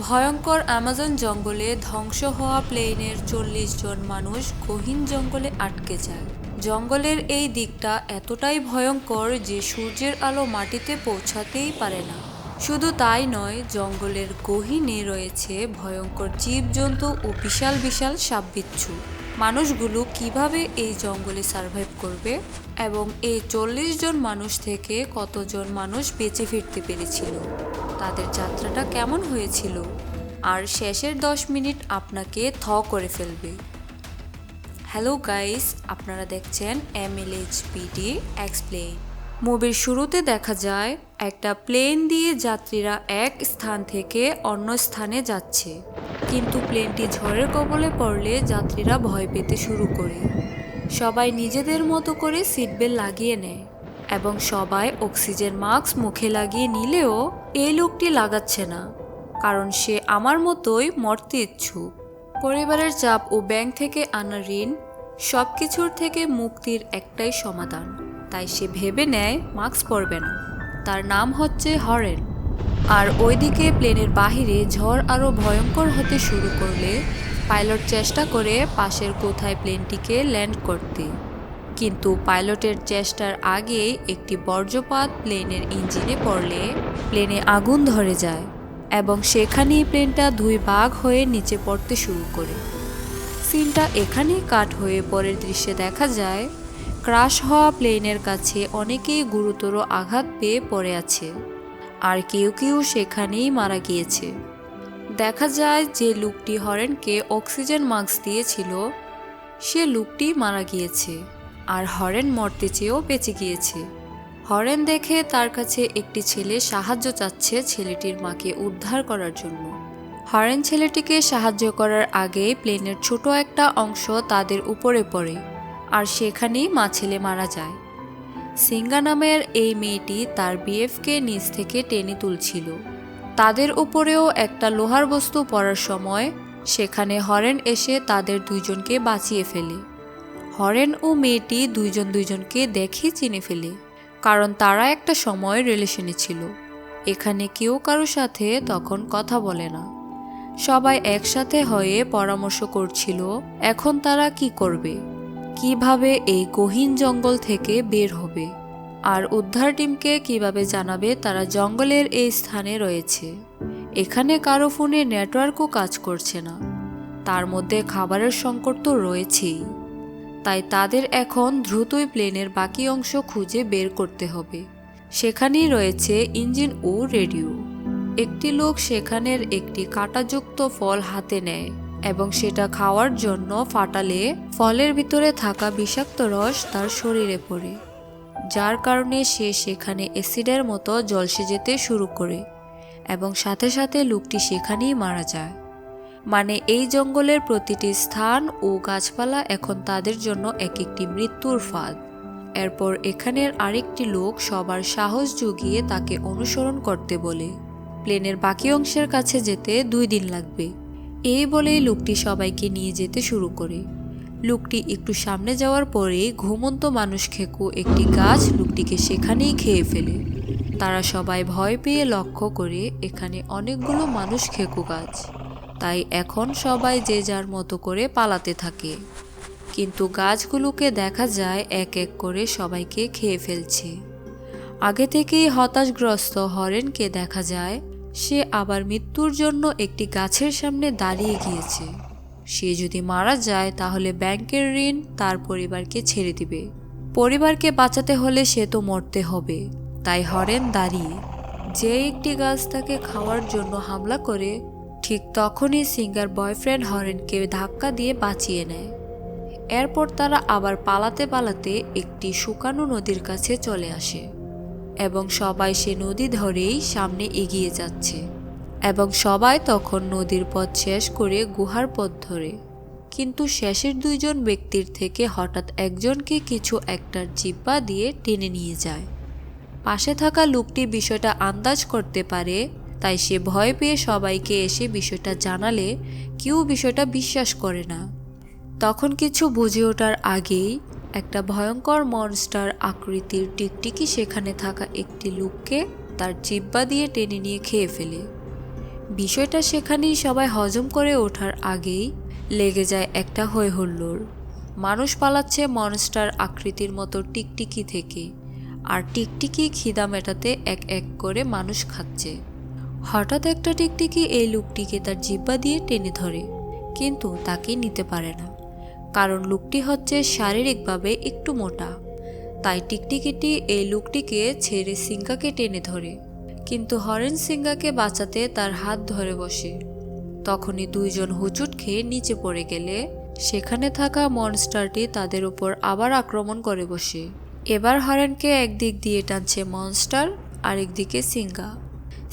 ভয়ঙ্কর অ্যামাজন জঙ্গলে ধ্বংস হওয়া প্লেনের ৪০ জন মানুষ গহীন জঙ্গলে আটকে যায়। জঙ্গলের এই দিকটা এতটাই ভয়ঙ্কর যে সূর্যের আলো মাটিতে পৌঁছাতেই পারে না। শুধু তাই নয়, জঙ্গলের গহীনে রয়েছে ভয়ঙ্কর জীবজন্তু ও বিশাল বিশাল সাপবিচ্ছু। মানুষগুলো কিভাবে এই জঙ্গলে সার্ভাইভ করবে এবং এই ৪০ জন মানুষ থেকে কতজন মানুষ বেঁচে ফিরতে পেরেছিল, তাদের যাত্রাটা কেমন হয়েছিল, আর শেষের 10 মিনিট আপনাকে করে ফেলবে। হ্যালো গাইস, আপনারা দেখছেন MLHPD এক্সপ্লেইন। মুভির শুরুতে দেখা যায় একটা প্লেন দিয়ে যাত্রীরা এক স্থান থেকে অন্য স্থানে যাচ্ছে, কিন্তু প্লেনটি ঝড়ের কবলে পড়লে যাত্রীরা ভয় পেতে শুরু করে। সবাই নিজেদের মতো করে সিট বেল্ট লাগিয়ে নেয় এবং সবাই অক্সিজেন মাস্ক মুখে লাগিয়ে নিলেও এই লোকটি লাগাচ্ছে না, কারণ সে আমার মতোই মরতে ইচ্ছুক। পরিবারের চাপ ও ব্যাংক থেকে আনা ঋণ সবকিছুর থেকে মুক্তির একটাই সমাধান, তাই সে ভেবে নেয় মাস্ক পরবে না। তার নাম হচ্ছে হরেন। আর ওইদিকে প্লেনের বাহিরে ঝড় আরও ভয়ঙ্কর হতে শুরু করলে পাইলট চেষ্টা করে পাশের কোথায় প্লেনটিকে ল্যান্ড করতে, কিন্তু পাইলটের চেষ্টার আগেই একটি বজ্রপাত প্লেনের ইঞ্জিনে পড়লে প্লেনে আগুন ধরে যায় এবং সেখানেই প্লেনটা দুই ভাগ হয়ে নিচে পড়তে শুরু করে। সিনটা এখানেই কাট হয়ে পরের দৃশ্যে দেখা যায় ক্রাশ হওয়া প্লেনের কাছে অনেকেই গুরুতর আঘাত পেয়ে পড়ে আছে, আর কেউ কেউ সেখানেই মারা গিয়েছে। দেখা যায় যে লোকটি হরেনকে অক্সিজেন মাস্ক দিয়েছিল সে লোকটি মারা গিয়েছে, আর হরেন মরতে চেয়েও বেঁচে গিয়েছে। হরেন দেখে তার কাছে একটি ছেলে সাহায্য চাচ্ছে ছেলেটির মাকে উদ্ধার করার জন্য। হরেন ছেলেটিকে সাহায্য করার আগে প্লেনের ছোট একটা অংশ তাদের উপরে পড়ে, আর সেখানেই মা ছেলে মারা যায়। সিঙ্গা নামের এই মেয়েটি তার বিএফকে নিচ থেকে টেনে তুলছিল। তাদের উপরেও একটা লোহার বস্তু পড়ার সময় সেখানে হরেন এসে তাদের দুইজনকে বাঁচিয়ে ফেলে। হরেন ও মেয়েটি দুইজন দুইজনকে দেখেই চিনে ফেলে, কারণ তারা একটা সময় রিলেশনে ছিল। এখানে কেউ কারো সাথে তখন কথা বলে না। সবাই একসাথে হয়ে পরামর্শ করছিল এখন তারা কি করবে, কিভাবে এই গহীন জঙ্গল থেকে বের হবে, আর উদ্ধার টিমকে কিভাবে জানাবে তারা জঙ্গলের এই স্থানে রয়েছে। এখানে কারো ফোনে নেটওয়ার্কও কাজ করছে না, তার মধ্যে খাবারের সংকট তো রয়েছেই। তাই তাদের এখন দ্রুতই প্লেনের বাকি অংশ খুঁজে বের করতে হবে। সেখানেই রয়েছে ইঞ্জিন ও রেডিও। একটি লোক সেখানের একটি কাঁটাযুক্ত ফল হাতে নেয় এবং সেটা খাওয়ার জন্য ফাটালে ফলের ভিতরে থাকা বিষাক্ত রস তার শরীরে পড়ে, যার কারণে সে সেখানে অ্যাসিডের মতো ঝলসে যেতে শুরু করে এবং সাথে সাথে লোকটি সেখানেই মারা যায়। মানে এই জঙ্গলের প্রতিটি স্থান ও গাছপালা এখন তাদের জন্য এক একটি মৃত্যুর ফাঁদ। এরপর এখানের আরেকটি লোক সবার সাহস জুগিয়ে তাকে অনুসরণ করতে বলে। প্লেনের বাকি অংশের কাছে যেতে 2 দিন লাগবে। এই বলেই লোকটি সবাইকে নিয়ে যেতে শুরু করে। লোকটি একটু সামনে যাওয়ার পরেই ঘুমন্ত মানুষ খেকো একটি গাছ লোকটিকে সেখানেই খেয়ে ফেলে। তারা সবাই ভয় পেয়ে লক্ষ্য করে এখানে অনেকগুলো মানুষ খেকো গাছ, তাই এখন সবাই যে যার মতো করে পালাতে থাকে। কিন্তু গাছগুলোকে দেখা যায় এক এক করে সবাইকে খেয়ে ফেলছে। আগে থেকেই হতাশগ্রস্ত হরেনকে দেখা যায় সে আবার মৃত্যুর জন্য একটি গাছের সামনে দাঁড়িয়ে গিয়েছে। সে যদি মারা যায় তাহলে ব্যাংকের ঋণ তার পরিবারকে ছেড়ে দিবে। পরিবারকে বাঁচাতে হলে সে তো মরতে হবে। তাই হরেন দাঁড়িয়ে যে একটি গাছ তাকে খাওয়ার জন্য হামলা করে, ঠিক তখনই সিঙ্গার বয়ফ্রেন্ড হরেনকে ধাক্কা দিয়ে বাঁচিয়ে নেয়। এরপর তারা আবার পালাতে পালাতে একটি শুকানো নদীর কাছে চলে আসে এবং সবাই সে নদী ধরেই সামনে এগিয়ে যাচ্ছে এবং সবাই তখন নদীর পথ শেষ করে গুহার পথ ধরে। কিন্তু শেষের 2 জন ব্যক্তির থেকে হঠাৎ একজনকে কিছু একটার জিহ্বা দিয়ে টেনে নিয়ে যায়। পাশে থাকা লোকটি বিষয়টা আন্দাজ করতে পারে, তাই সে ভয় পেয়ে সবাইকে এসে বিষয়টা জানালে কেউ বিষয়টা বিশ্বাস করে না। তখন কিছু বুঝে ওঠার আগেই একটা ভয়ঙ্কর মনস্টার আকৃতির টিকটিকি সেখানে থাকা একটি লোককে তার জিহ্বা দিয়ে টেনে নিয়ে খেয়ে ফেলে। বিষয়টা সেখানেই সবাই হজম করে ওঠার আগেই লেগে যায় একটা হই হুল্লোড়। মানুষ পালাচ্ছে মনস্টার আকৃতির মতো টিকটিকি থেকে, আর টিকটিকি খিদা মেটাতে এক এক করে মানুষ খাচ্ছে। হঠাৎ একটা টিকটিকি এই লোকটিকে তার জিহ্বা দিয়ে টেনে ধরে, কিন্তু তাকে নিতে পারে না, কারণ লোকটি হচ্ছে শারীরিকভাবে একটু মোটা। তাই টিকটিকিটি এই লোকটিকে ছেড়ে সিংহাকে টেনে ধরে, কিন্তু হরেন সিংহাকে বাঁচাতে তার হাত ধরে বসে। তখনই দুইজন হুচুট খেয়ে নিচে পড়ে গেলে সেখানে থাকা মনস্টারটি তাদের উপর আবার আক্রমণ করে বসে। এবার হরেনকে একদিক দিয়ে টানছে মনস্টার, আরেকদিকে সিংহা।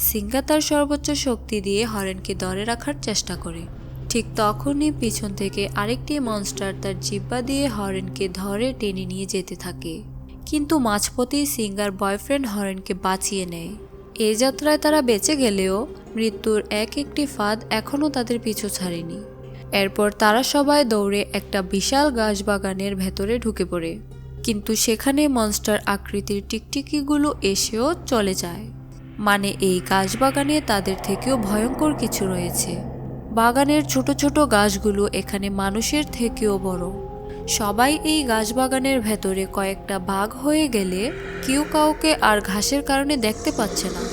সিংহা তার সর্বোচ্চ শক্তি দিয়ে হরেনকে ধরে রাখার চেষ্টা করে। ঠিক তখনই পিছন থেকে আরেকটি মনস্টার তার জিহ্বা দিয়ে হরেনকে ধরে টেনে নিয়ে যেতে থাকে, কিন্তু মাঝপথেই সিংহার বয়ফ্রেন্ড হরেনকে বাঁচিয়ে নেয়। এই যাত্রায় তারা বেঁচে গেলেও মৃত্যুর এক একটি ফাঁদ এখনও তাদের পিছু ছাড়েনি। এরপর তারা সবাই দৌড়ে একটা বিশাল গাছবাগানের ভেতরে ঢুকে পড়ে, কিন্তু সেখানে মনস্টার আকৃতির টিকটিকিগুলো এসেও চলে যায়। মানে এই গাছবাগানে তাদের থেকেও ভয়ঙ্কর কিছু রয়েছে। বাগানের ছোট ছোট গাছগুলো এখানে মানুষের থেকেও বড়। সবাই এই গাছবাগানের ভেতরে কয়েকটা ভাগ হয়ে গেলে কেউ কাউকে আর ঘাসের কারণে দেখতে পাচ্ছে না।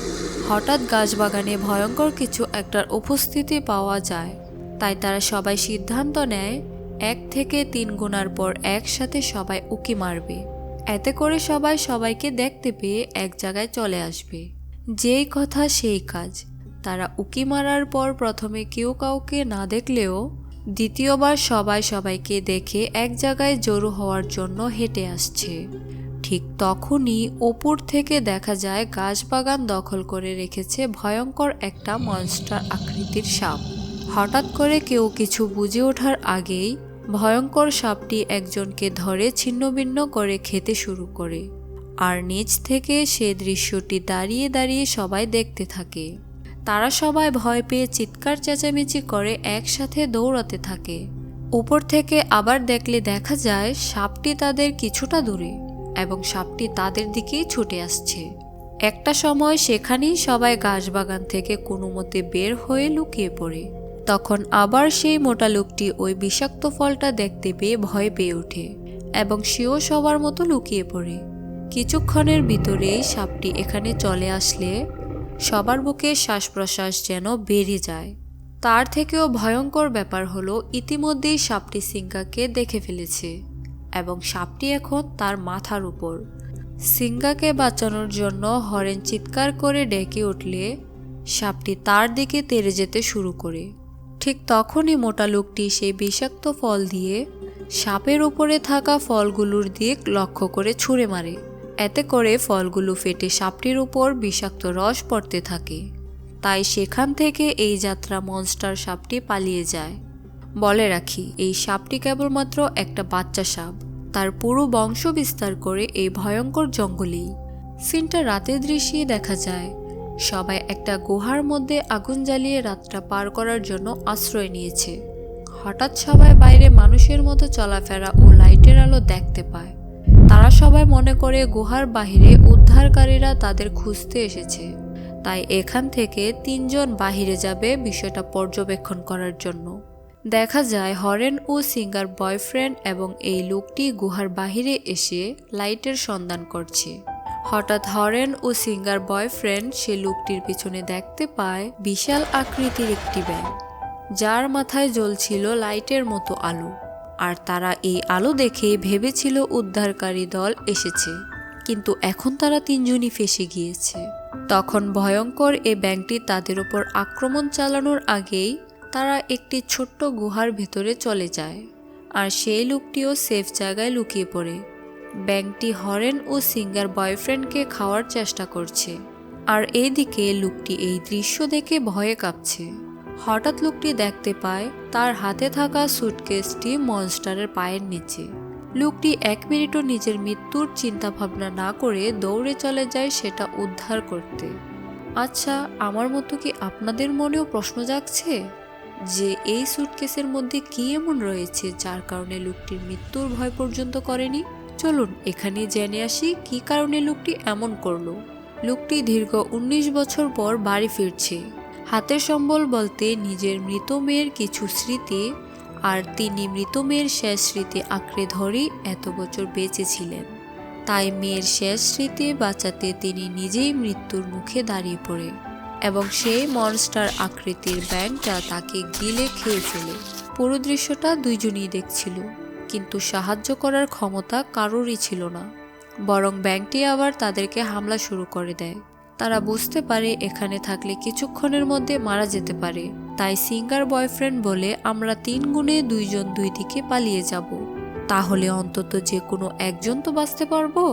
হঠাৎ গাছবাগানে ভয়ঙ্কর কিছু একটার উপস্থিতি পাওয়া যায়, তাই তারা সবাই সিদ্ধান্ত নেয় 1 থেকে 3 গোনার পর একসাথে সবাই উকি মারবে। এতে করে সবাই সবাইকে দেখতে পেয়ে এক জায়গায় চলে আসবে। যেই কথা সেই কাজ। তারা উকি মারার পর প্রথমে কেউ কাউকে না দেখলেও দ্বিতীয়বার সবাই সবাইকে দেখে এক জায়গায় জড়ো হওয়ার জন্য হেঁটে আসছে। ঠিক তখনই ওপর থেকে দেখা যায় গাছবাগান দখল করে রেখেছে ভয়ঙ্কর একটা মনস্টার আকৃতির সাপ। হঠাৎ করে কেউ কিছু বুঝে ওঠার আগেই ভয়ঙ্কর সাপটি একজনকে ধরে ছিন্নভিন্ন করে খেতে শুরু করে, আর নিচ থেকে সে দৃশ্যটি দাঁড়িয়ে দাঁড়িয়ে সবাই দেখতে থাকে। তারা সবাই ভয় পেয়ে চিৎকার চেঁচামেচি করে একসাথে দৌড়াতে থাকে। উপর থেকে আবার দেখলে দেখা যায় সাপটি তাদের কিছুটা দূরে, এবং সাপটি তাদের দিকেই ছুটে আসছে। একটা সময় সেখানেই সবাই গাছবাগান থেকে কোনো মতে বের হয়ে লুকিয়ে পড়ে। তখন আবার সেই মোটা লোকটি ওই বিষাক্ত ফলটা দেখতে পেয়ে ভয় পেয়ে ওঠে, এবং সেও সবার মতো লুকিয়ে পড়ে। কিছুক্ষণের ভিতরেই সাপটি এখানে চলে আসলে সবার বুকে শ্বাস প্রশ্বাস যেন বেড়ে যায়। তার থেকেও ভয়ঙ্কর ব্যাপার হলো ইতিমধ্যেই সাপটি সিংহাকে দেখে ফেলেছে, এবং সাপটি এখন তার মাথার উপর। সিংহাকে বাঁচানোর জন্য হরেন চিৎকার করে ডেকে উঠলে সাপটি তার দিকে তেড়ে যেতে শুরু করে। ঠিক তখনই মোটা লোকটি সেই বিষাক্ত ফল দিয়ে সাপের উপরে থাকা ফলগুলোর দিক লক্ষ্য করে ছুঁড়ে মারে। এতে করে ফলগুলো ফেটে সাপটির উপর বিষাক্ত রস পড়তে থাকে। তাই সেখান থেকে এই যাত্রা মনস্টার সাপটি পালিয়ে যায়। বলে রাখি, এই সাপটি কেবলমাত্র একটা বাচ্চা সাপ, তার পুরো বংশ বিস্তার করে এই ভয়ঙ্কর জঙ্গলেই। সিনটা রাতের দৃশ্যে দেখা যায় সবাই একটা গুহার মধ্যে আগুন জ্বালিয়ে রাতটা পার করার জন্য আশ্রয় নিয়েছে। হঠাৎ সবাই বাইরে মানুষের মতো চলাফেরা ও লাইটের আলো দেখতে পায়। তারা সবাই মনে করে গুহার বাহিরে উদ্ধারকারীরা তাদের খুঁজতে এসেছে, তাই এখান থেকে 3 জন বাহিরে যাবে বিষয়টা পর্যবেক্ষণ করার জন্য। দেখা যায় হরেন ও সিংহার বয়ফ্রেন্ড এবং এই লোকটি গুহার বাহিরে এসে লাইটের সন্ধান করছে। হঠাৎ হরেন ও সিংহার বয়ফ্রেন্ড সে লোকটির পিছনে দেখতে পায় বিশাল আকৃতির একটি ব্যাগ, যার মাথায় জ্বলছিল লাইটের মতো আলো। আর তারা এই আলো দেখে ভেবেছিল উদ্ধারকারী দল এসেছে, কিন্তু এখন তারা 3 জনই ফেঁসে গিয়েছে। তখন ভয়ঙ্কর এই ব্যাংকটি তাদের উপর আক্রমণ চালানোর আগেই তারা একটি ছোট্ট গুহার ভেতরে চলে যায়, আর সেই লোকটিও সেফ জায়গায় লুকিয়ে পড়ে। ব্যাংকটি হরেন ও সিংহার বয়ফ্রেন্ডকে খাওয়ার চেষ্টা করছে, আর এইদিকে লোকটি এই দৃশ্য দেখে ভয়ে কাঁপছে। হঠাৎ লোকটি দেখতে পায় তার হাতে থাকা সুটকেসটি মনস্টারের পায়ের নিচে। লোকটি 1 মিনিটও নিজের মৃত্যুর চিন্তা ভাবনা না করে দৌড়ে চলে যায় সেটা উদ্ধার করতে। আচ্ছা, আমার মতো কি আপনাদের মনেও প্রশ্ন জাগছে যে এই সুটকেসের মধ্যে কি এমন রয়েছে যার কারণে লোকটির মৃত্যুর ভয় পর্যন্ত করেনি? চলুন এখানে জেনে আসি কি কারণে লোকটি এমন করলো। লোকটি দীর্ঘ 19 বছর পর বাড়ি ফিরছে, হাতের সম্বল বলতে নিজের মৃত মেয়ের কিছু স্মৃতি, আর তিনি মৃত মেয়ের শেষ স্মৃতি আঁকড়ে ধরেই এত বছর বেঁচে ছিলেন। তাই মেয়ের শেষ স্মৃতি বাঁচাতে তিনি নিজেই মৃত্যুর মুখে দাঁড়িয়ে পড়ে এবং সেই মনস্টার আকৃতির ব্যাঙটা তাকে গিলে খেয়ে ফেলে। পুরো দৃশ্যটা দুইজনই দেখছিল, কিন্তু সাহায্য করার ক্ষমতা কারোরই ছিল না। বরং ব্যাঙটি আবার তাদেরকে হামলা শুরু করে দেয়। তারা বুঝতে পারে এখানে থাকলে কিছুক্ষণের মধ্যে মারা যেতে পারে। তাই সিঙ্গার বয়ফ্রেন্ড বলে, আমরা 3 গুণে 2 জন 2 দিকে পালিয়ে যাব, তাহলে অন্তত যে কোনো একজন তো বাঁচতে পারবো।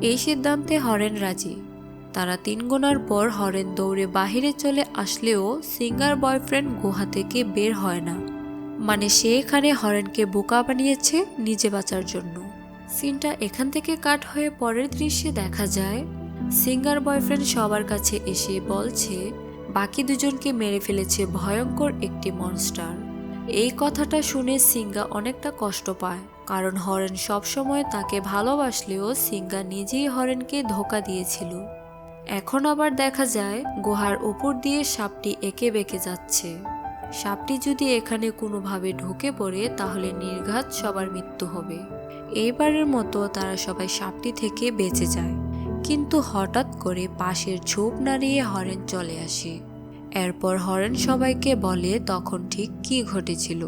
এই সিদ্ধান্তে হরেন রাজি। তারা 3 গোনার পর হরেন দৌড়ে বাহিরে চলে আসলেও সিঙ্গার বয়ফ্রেন্ড গুহা থেকে বের হয় না। মানে সে এখানে হরেনকে বোকা বানিয়েছে নিজে বাঁচার জন্য। সিনটা এখান থেকে কাট হয়ে পরের দৃশ্যে দেখা যায় সিঙ্গার বয়ফ্রেন্ড সবার কাছে এসে বলছে বাকি দুজনকে মেরে ফেলেছে ভয়ঙ্কর একটি মনস্টার। এই কথাটা শুনে সিঙ্গা অনেকটা কষ্ট পায়, কারণ হরেন সবসময় তাকে ভালোবাসলেও সিঙ্গা নিজেই হরেনকে ধোঁকা দিয়েছিল। এখন আবার দেখা যায় গুহার উপর দিয়ে সাপটি এঁকে বেঁকে যাচ্ছে। সাপটি যদি এখানে কোনোভাবে ঢুকে পড়ে তাহলে নির্ঘাত সবার মৃত্যু হবে। এইবারের মতো তারা সবাই সাপটি থেকে বেঁচে যায়, কিন্তু হঠাৎ করে পাশের ঝোপ নাড়িয়ে হরেন চলে আসে। এরপর হরেন সবাইকে বলে তখন ঠিক কী ঘটেছিল।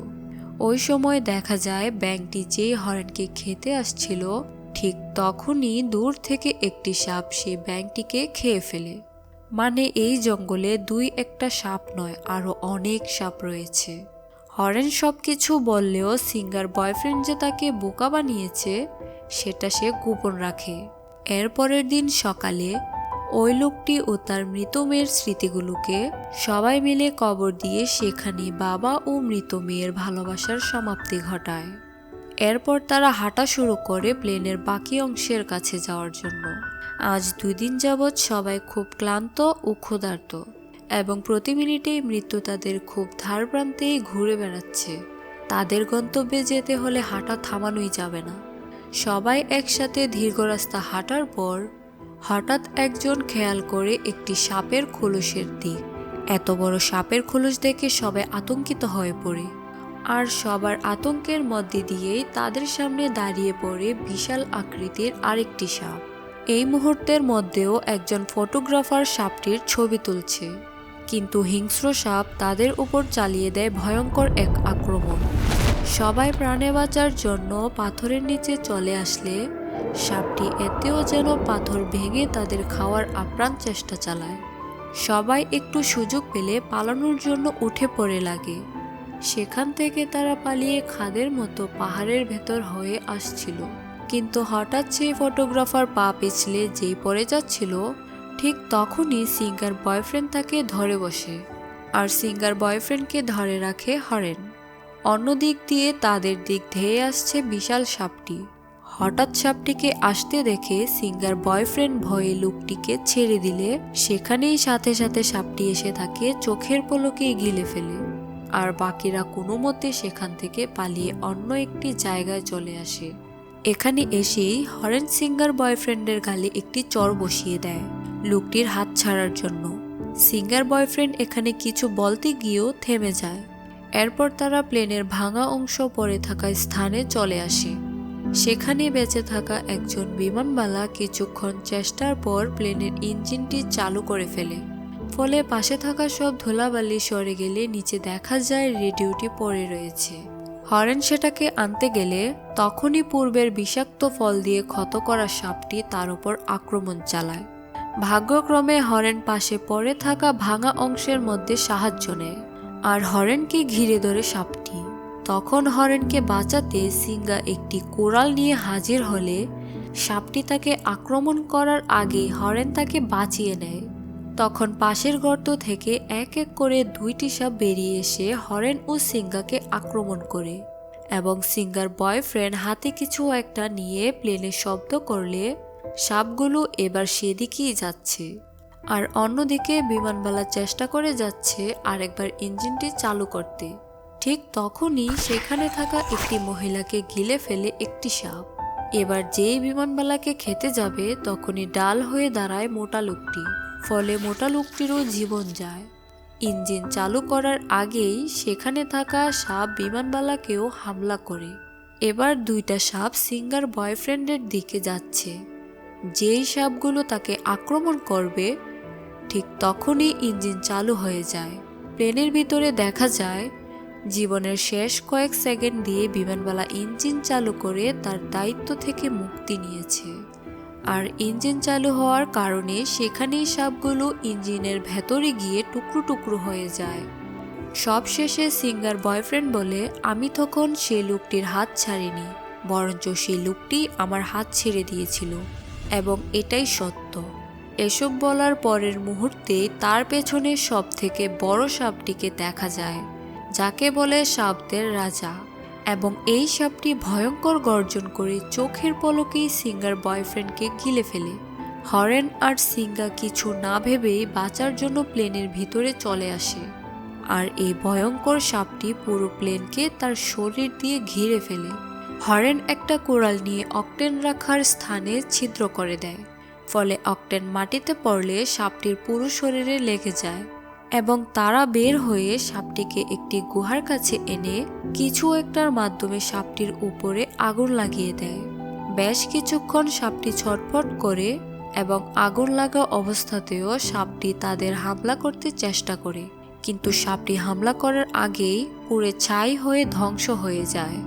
ওই সময় দেখা যায় ব্যাঙটি যেই হরেনকে খেতে আসছিল ঠিক তখনই দূর থেকে একটি সাপ সেই ব্যাঙটিকে খেয়ে ফেলে। মানে এই জঙ্গলে 2-1টা সাপ নয়, আরো অনেক সাপ রয়েছে। হরেন সবকিছু বললেও সিঙ্গার বয়ফ্রেন্ড যে তাকে বোকা বানিয়েছে সেটা সে গোপন রাখে। এরপরের দিন সকালে ওই লোকটি ও তার মৃত মেয়ের স্মৃতিগুলোকে সবাই মিলে কবর দিয়ে সেখানে বাবা ও মৃত মেয়ের ভালোবাসার সমাপ্তি ঘটায়। এরপর তারা হাঁটা শুরু করে প্লেনের বাকি অংশের কাছে যাওয়ার জন্য। আজ 2 দিন যাবৎ সবাই খুব ক্লান্ত ও ক্ষুধার্ত এবং প্রতি মিনিটেই মৃত্যু তাদের খুব ধারপ্রান্তেই ঘুরে বেড়াচ্ছে। তাদের গন্তব্যে যেতে হলে হাঁটা থামানোই যাবে না। সবাই একসাথে দীর্ঘ রাস্তা হাঁটার পর হঠাৎ একজন খেয়াল করে একটি সাপের খোলসের দিক। এত বড় সাপের খোলস দেখে সবাই আতঙ্কিত হয়ে পড়ে, আর সবার আতঙ্কের মধ্যে দিয়েই তাদের সামনে দাঁড়িয়ে পড়ে বিশাল আকৃতির আরেকটি সাপ। এই মুহূর্তের মধ্যেও একজন ফটোগ্রাফার সাপটির ছবি তুলছে, কিন্তু হিংস্র সাপ তাদের উপর চালিয়ে দেয় ভয়ঙ্কর এক আক্রমণ। সবাই প্রাণে বাঁচার জন্য পাথরের নিচে চলে আসলে সাপটি এতেও যেন পাথর ভেঙে তাদের খাওয়ার আপ্রাণ চেষ্টা চালায়। সবাই একটু সুযোগ পেলে পালানোর জন্য উঠে পড়ে লাগে। সেখান থেকে তারা পালিয়ে খাদের মতো পাহাড়ের ভেতর হয়ে আসছিল, কিন্তু হঠাৎ সেই ফটোগ্রাফার পা পিছলে যেই পড়ে যাচ্ছিল ঠিক তখনই সিঙ্গার বয়ফ্রেন্ড তাকে ধরে বসে, আর সিঙ্গার বয়ফ্রেন্ডকে ধরে রাখে হরেন। অন্য দিক দিয়ে তাদের দিক ধেয়ে আসছে বিশাল সাপটি। হঠাৎ সাপটিকে আসতে দেখে সিঙ্গার বয়ফ্রেন্ড ভয়ে লোকটিকে ছেড়ে দিলে সেখানেই সাথে সাথে সাপটি এসে তাকে চোখের পলকেই গিলে ফেলে, আর বাকিরা কোনো মতে সেখান থেকে পালিয়ে অন্য একটি জায়গায় চলে আসে। এখানে এসেই হরেন সিঙ্গার বয়ফ্রেন্ডের গালে একটি চড় বসিয়ে দেয় লোকটির হাত ছাড়ার জন্য। সিঙ্গার বয়ফ্রেন্ড এখানে কিছু বলতে গিয়েও থেমে যায়। এরপর তারা প্লেনের ভাঙা অংশ পড়ে থাকা স্থানে চলে আসে। সেখানে বেঁচে থাকা একজন বিমানবালা কিছুক্ষণ চেষ্টার পর প্লেনের ইঞ্জিনটি চালু করে ফেলে, ফলে পাশে থাকা সব ধুলাবালি সরে গেলে নিচে দেখা যায় রেডিওটি পড়ে রয়েছে। হরেন সেটাকে আনতে গেলে তখনই পূর্বের বিষাক্ত ফল দিয়ে ক্ষত করা সাপটি তার উপর আক্রমণ চালায়। ভাগ্যক্রমে হরেন পাশে পড়ে থাকা ভাঙা অংশের মধ্যে সাহায্য নেয়, আর হরেনকে ঘিরে ধরে সাপটি। তখন হরেনকে বাঁচাতে সিঙ্গা একটি কোরাল নিয়ে হাজির হলে সাপটি তাকে আক্রমণ করার আগে হরেন তাকে বাঁচিয়ে নেয়। তখন পাশের গর্ত থেকে এক এক করে 2টি সাপ বেরিয়ে এসে হরেন ও সিঙ্গাকে আক্রমণ করে, এবং সিঙ্গার বয়ফ্রেন্ড হাতে কিছু একটা নিয়ে প্লেনে শব্দ করলে সাপগুলো এবার সেদিকেই যাচ্ছে। আর অন্যদিকে বিমানবালা চেষ্টা করে যাচ্ছে আরেকবার ইঞ্জিনটি চালু করতে। ঠিক তখনই সেখানে থাকা একটি মহিলাকে গিলে ফেলে একটি সাপ। এবার যেই বিমানবালাকে খেতে যাবে তখনই ডাল হয়ে দাঁড়ায় মোটা লোকটি, ফলে মোটা লোকটিরও জীবন যায়। ইঞ্জিন চালু করার আগেই সেখানে থাকা সাপ বিমানবালাকেও হামলা করে। এবার দুইটা সাপ সিঙ্গার বয়ফ্রেন্ডের দিকে যাচ্ছে। যেই সাপগুলো তাকে আক্রমণ করবে ঠিক তখনই ইঞ্জিন চালু হয়ে যায়। প্লেনের ভিতরে দেখা যায় জীবনের শেষ কয়েক সেকেন্ড দিয়ে বিমানবালা ইঞ্জিন চালু করে তার দায়িত্ব থেকে মুক্তি নিয়েছে। আর ইঞ্জিন চালু হওয়ার কারণে সেখানেই সাপগুলো ইঞ্জিনের ভেতরে গিয়ে টুকরো টুকরো হয়ে যায়। সবশেষে সিঙ্গার বয়ফ্রেন্ড বলে, আমি তখন সেই লোকটির হাত ছাড়িনি, বরঞ্চ সেই লোকটি আমার হাত ছেড়ে দিয়েছিল এবং এটাই সত্য। এসব বলার পরের মুহূর্তে তার পেছনে সব থেকে বড় সাপটিকে দেখা যায়, যাকে বলে সাপদের রাজা। এবং এই সাপটি ভয়ঙ্কর গর্জন করে চোখের পলকেই সিঙ্গার বয়ফ্রেন্ডকে গিলে ফেলে। হরেন আর সিঙ্গা কিছু না ভেবেই বাঁচার জন্য প্লেনের ভিতরে চলে আসে। আর এই ভয়ঙ্কর সাপটি পুরো প্লেনকে তার শরীর দিয়ে ঘিরে ফেলে। হরেন একটা কোরাল নিয়ে অক্টেন রাখার স্থানে ছিদ্র করে দেয়, ফলে অক্টেন মাটিতে পড়লে সাপটির পুরো শরীরে লেগে যায় এবং তারা বের হয়ে সাপটিকে একটি গুহার কাছে এনে কিছু একটার মাধ্যমে সাপটির উপরে আগুন লাগিয়ে দেয়। বেশ কিছুক্ষণ সাপটি ছটফট করে এবং আগুন লাগা অবস্থাতেও সাপটি তাদের হামলা করতে চেষ্টা করে, কিন্তু সাপটি হামলা করার আগেই পুড়ে ছাই হয়ে ধ্বংস হয়ে যায়।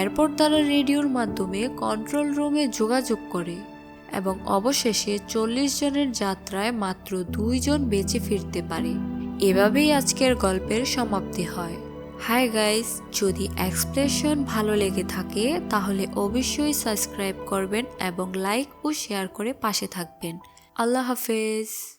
এরপর তারা রেডিওর মাধ্যমে কন্ট্রোল রুমে যোগাযোগ করে এবং অবশেষে 40 জনের যাত্রায় মাত্র 2 জন বেঁচে ফিরতে পারে। এভাবেই আজকের গল্পের সমাপ্তি হয়। হাই গাইস, যদি এক্সপ্লেশন ভালো লেগে থাকে তাহলে অবশ্যই সাবস্ক্রাইব করবেন এবং লাইক ও শেয়ার করে পাশে থাকবেন। আল্লাহ হাফেজ।